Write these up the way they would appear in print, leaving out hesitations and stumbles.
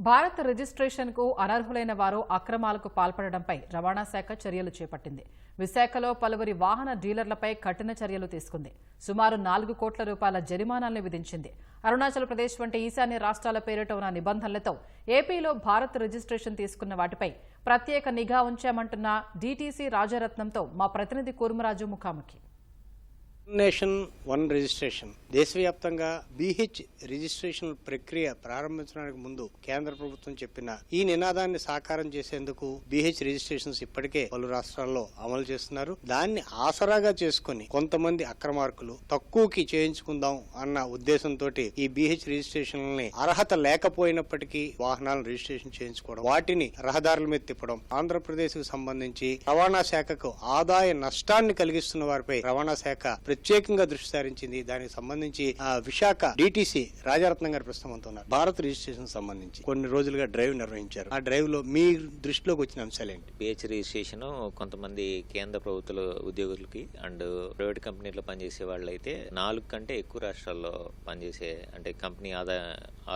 భారత్ రిజిస్ట్రేషన్కు అనర్హులైన వారు అక్రమాలకు పాల్పడడంపై రవాణా శాఖ చర్యలు చేపట్టింది. విశాఖలో పలువురి వాహన డీలర్లపై కఠిన చర్యలు తీసుకుంది. సుమారు 4 కోట్ల రూపాయల జరిమానాలను విధించింది. అరుణాచల్ ప్రదేశ్ వంటి ఈశాన్య రాష్ట్రాల పేరిట ఉన్న నిబంధనలతో ఏపీలో భారత్ రిజిస్ట్రేషన్ తీసుకున్న వాటిపై ప్రత్యేక నిఘా ఉంచామంటున్న డీటీసీ రాజారత్నంతో మా ప్రతినిధి కూర్మరాజు ముఖాముఖి. నేషన్ వన్ రిజిస్ట్రేషన్ దేశవ్యాప్తంగా బీహెచ్ రిజిస్ట్రేషన్ ప్రక్రియ ప్రారంభించడానికి ముందు కేంద్ర ప్రభుత్వం చెప్పిన ఈ నినాదాన్ని సాకారం చేసేందుకు బీహెచ్ రిజిస్ట్రేషన్స్ ఇప్పటికే పలు రాష్ట్రాల్లో అమలు చేస్తున్నారు. దాన్ని ఆసరాగా చేసుకుని కొంతమంది అక్రమార్కులు తక్కువకి చేయించుకుందాం అన్న ఉద్దేశంతో ఈ బీహెచ్ రిజిస్ట్రేషన్లని అర్హత లేకపోయినప్పటికీ వాహనాలను రిజిస్ట్రేషన్ చేయించుకోవడం, వాటిని రహదారుల మీద తిప్పడం, ఆంధ్రప్రదేశ్ కు సంబంధించి రవాణా శాఖకు ఆదాయ నష్టాన్ని కలిగిస్తున్న వారిపై రవాణా శాఖ ప్రత్యేకంగా దృష్టి సారించింది. దానికి సంబంధించి విశాఖ డీటీసీ రాజారత్నం గారు ప్రస్తుతం ఉన్నారు. భారత్ రిజిస్ట్రేషన్ సంబంధించి కొన్ని రోజులుగా డ్రైవ్ నిర్వహించారు. ఆ డ్రైవ్ లో మీ దృష్టిలోకి వచ్చిన అంశాలు ఏంటి? బీహెచ్ రిజిస్ట్రేషన్ కొంతమంది కేంద్ర ప్రభుత్వ ఉద్యోగులకి అండ్ ప్రైవేట్ కంపెనీలో పనిచేసే వాళ్ళు అయితే 4 కంటే ఎక్కువ రాష్ట్రాల్లో పనిచేసే అంటే కంపెనీ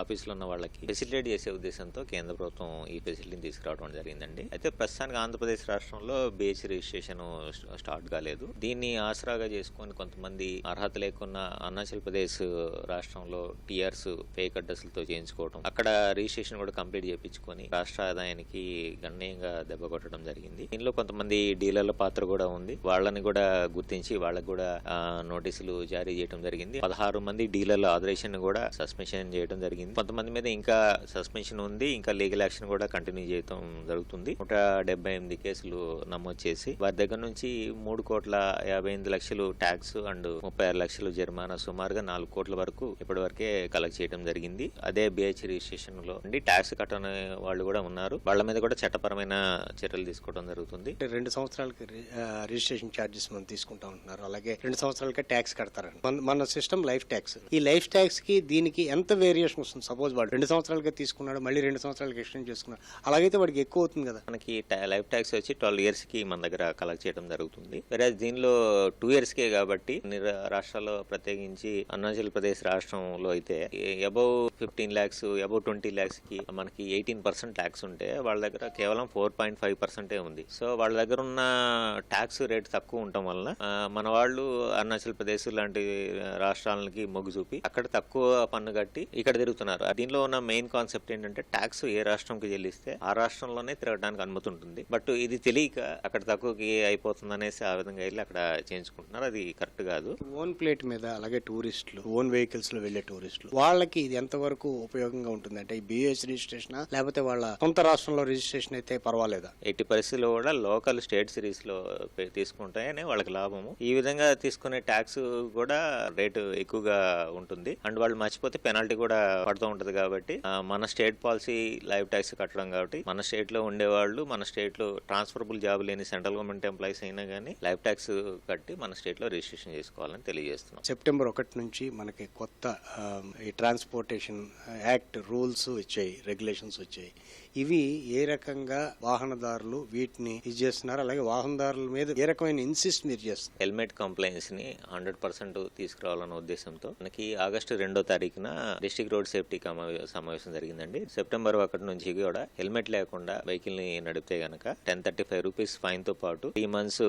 ఆఫీసులో ఉన్న వాళ్ళకి ఫెసిలిటేట్ చేసే ఉద్దేశంతో కేంద్ర ప్రభుత్వం ఈ ఫెసిలిటీని తీసుకురావడం జరిగిందండి. అయితే ప్రస్తుతానికి ఆంధ్రప్రదేశ్ రాష్ట్రంలో బీహెచ్ రిజిస్ట్రేషన్ స్టార్ట్ కాలేదు. దీన్ని ఆసరాగా చేసుకొని కొంతమంది అర్హత లేకున్న అరుణాచల్ ప్రదేశ్ రాష్ట్రంలో టీఆర్స్ ఫేక్ అడ్రస్లతో చేయించుకోవడం, అక్కడ రిజిస్ట్రేషన్ కూడా కంప్లీట్ చేయించుకొని రాష్ట్ర ఆదాయానికి గణనీయంగా దెబ్బ కొట్టడం జరిగింది. దీనిలో కొంతమంది డీలర్ల పాత్ర కూడా ఉంది. వాళ్ళని కూడా గుర్తించి వాళ్ళకు కూడా నోటీసులు జారీ చేయడం జరిగింది. 16 మంది డీలర్ల ఆదరేషన్ కూడా సస్పెన్షన్ చేయడం జరిగింది. కొంతమంది మీద ఇంకా సస్పెన్షన్ ఉంది. ఇంకా లీగల్ యాక్షన్ కూడా కంటిన్యూ చేయడం జరుగుతుంది. 178 కేసులు నమోదు చేసి వారి దగ్గర నుంచి 3,58,00,000 ట్యాక్స్ అండ్ 36 లక్షలు జరిమానా, సుమారుగా 4 కోట్ల వరకు ఇప్పటి వరకే కలెక్ట్ చేయడం జరిగింది. అదే బీహెచ్ రిజిస్ట్రేషన్ లో ట్యాక్స్ కట్టని వాళ్ళు కూడా ఉన్నారు. వాళ్ళ మీద కూడా చట్టపరమైన చర్యలు తీసుకోవడం జరుగుతుంది. 2 సంవత్సరాలకి రిజిస్ట్రేషన్ ఛార్జెస్ మనం తీసుకుంటా ఉంటున్నారు. అలాగే 2 సంవత్సరాలకే ట్యాక్స్ కడతారండి. మన సిస్టమ్ లైఫ్ ట్యాక్స్. ఈ లైఫ్ ట్యాక్స్ కి దీనికి ఎంత వేరియేషన్ వస్తుంది? సపోజ్ వాడు 2 సంవత్సరాలకే తీసుకున్నాడు, మళ్ళీ 2 సంవత్సరాలకి ఎక్స్టెండ్ చేసుకున్నాడు, అలాగైతే వాడికి ఎక్కువ అవుతుంది కదా. మనకి లైఫ్ ట్యాక్స్ వచ్చి 12 years కి మన దగ్గర కలెక్ట్ చేయడం జరుగుతుంది. వేరే దీనిలో 2 years కే కాబట్టి రాష్ట్రాల్లో ప్రత్యేకించి అరుణాచల్ ప్రదేశ్ రాష్ట్రంలో అయితే అబౌవ్ 15 lakhs, అబౌవ్ 20 lakhs కి మనకి 18% ట్యాక్స్ ఉంటే వాళ్ళ దగ్గర కేవలం 4.5% ఉంది. సో వాళ్ళ దగ్గర ఉన్న ట్యాక్స్ రేట్ తక్కువ ఉండటం వలన మన వాళ్ళు అరుణాచల్ ప్రదేశ్ లాంటి రాష్ట్రాలకి మొగ్గు చూపి అక్కడ తక్కువ పన్ను కట్టి ఇక్కడ తిరుగుతున్నారు. దీనిలో ఉన్న మెయిన్ కాన్సెప్ట్ ఏంటంటే ట్యాక్స్ ఏ రాష్ట్రంకి చెల్లిస్తే ఆ రాష్ట్రంలోనే తిరగడానికి అనుమతి ఉంటుంది. బట్ ఇది తెలియక అక్కడ తక్కువకి అయిపోతుంది అనేసి ఆ విధంగా వెళ్ళి అక్కడ చేయించుకుంటున్నారు. అది కరెక్ట్ కాదు. ఓన్ ప్లేట్ మీద అలాగే టూరిస్టులు, ఓన్ వెహికల్స్ లో వెళ్లే టూరిస్టులు, వాళ్ళకి ఇది ఎంత వరకు ఉపయోగంగా ఉంటుంది? అంటే ఈ బీహెచ్ రిజిస్ట్రేషన్ లేకపోతే వాళ్ళ సొంత రాష్ట్రంలో రిజిస్ట్రేషన్ అయితే పర్వాలేదా? ఎట్టి పరిస్థితుల్లో కూడా లోకల్ స్టేట్ సిరీస్ లో తీసుకుంటాయని వాళ్ళకి లాభము. ఈ విధంగా తీసుకునే ట్యాక్స్ కూడా రేటు ఎక్కువగా ఉంటుంది. అండ్ వాళ్ళు మర్చిపోతే పెనాల్టీ కూడా పడుతూ ఉంటది. కాబట్టి మన స్టేట్ పాలసీ లైఫ్ ట్యాక్స్ కట్టడం కాబట్టి మన స్టేట్ లో ఉండేవాళ్ళు, మన స్టేట్ లో ట్రాన్స్ఫరబుల్ జాబ్ లేని సెంట్రల్ గవర్నమెంట్ ఎంప్లాయీస్ అయినా కానీ లైఫ్ ట్యాక్స్ కట్టి మన స్టేట్ లో రిజిస్ట్రేషన్ చేసుకోవాలని తెలియజేస్తున్నాం. సెప్టెంబర్ 1 నుంచి మనకి కొత్త ఈ ట్రాన్స్పోర్టేషన్ యాక్ట్ రూల్స్ వచ్చాయి, రెగ్యులేషన్స్ వచ్చాయి. ఇవి ఏ రకంగా వాహనదారులు వీటిని ఇది చేస్తున్నారు, అలాగే వాహనదారుల మీద ఏ రకమైన ఇన్సిస్ట్ మీరు చేస్తున్నారు? హెల్మెట్ కంప్లైంట్స్ ని 100% తీసుకురావాలన్న ఉద్దేశంతో మనకి ఆగస్టు 2వ తారీఖున డిస్ట్రిక్ట్ రోడ్ సేఫ్టీ సమావేశం జరిగిందండి. సెప్టెంబర్ 1 నుంచి కూడా హెల్మెట్ లేకుండా వెహికల్ ని నడిపితే గనక 1035 రూపీస్ ఫైన్ తో పాటు 3 months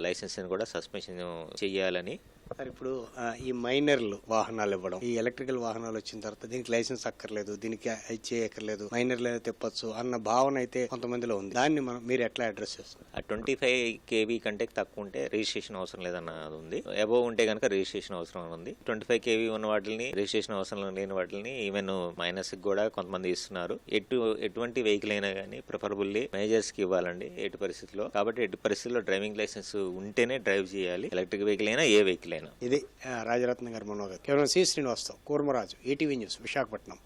లైసెన్స్ ని కూడా సస్పెన్షన్ చేయాలని. ఇప్పుడు ఈ మైనర్లు వాహనాలు ఇవ్వడం, ఈ ఎలక్ట్రికల్ వాహనాలు వచ్చిన తర్వాత దీనికి లైసెన్స్ అక్కర్లేదు, దీనికి చేయక్కర్లేదు, మైనర్లు తెప్పచ్చు అన్న భావన అయితే కొంతమందిలో ఉంది. దాన్ని మీరు ఎట్లా అడ్రస్ చేస్తారు? 25 kV కంటే తక్కువ ఉంటే రిజిస్ట్రేషన్ అవసరం లేదన్నది ఉంది. అబోవ్ ఉంటే కనుక రిజిస్ట్రేషన్ అవసరం ఉంది. 25 kV ఉన్న వాటిని రిజిస్ట్రేషన్ అవసరం లేని వాటిని ఈవెన్ మైనస్ కూడా కొంతమంది ఇస్తున్నారు. ఎటువంటి వెహికల్ అయినా కానీ ప్రిఫరబుల్లీ మేజర్స్ కి ఇవ్వాలండి ఎట్టి పరిస్థితుల్లో. కాబట్టి ఎట్టి పరిస్థితుల్లో డ్రైవింగ్ లైసెన్స్ ఉంటేనే డ్రైవ్ చేయాలి, ఎలక్ట్రిక్ వెహికల్ అయినా ఏ వెహికల్ అయినా. ఇది రాజరత్న గారు, మనోహర్, కేవలం C Srinivasarao, Kurmaraju, ETV news, Visakhapatnam.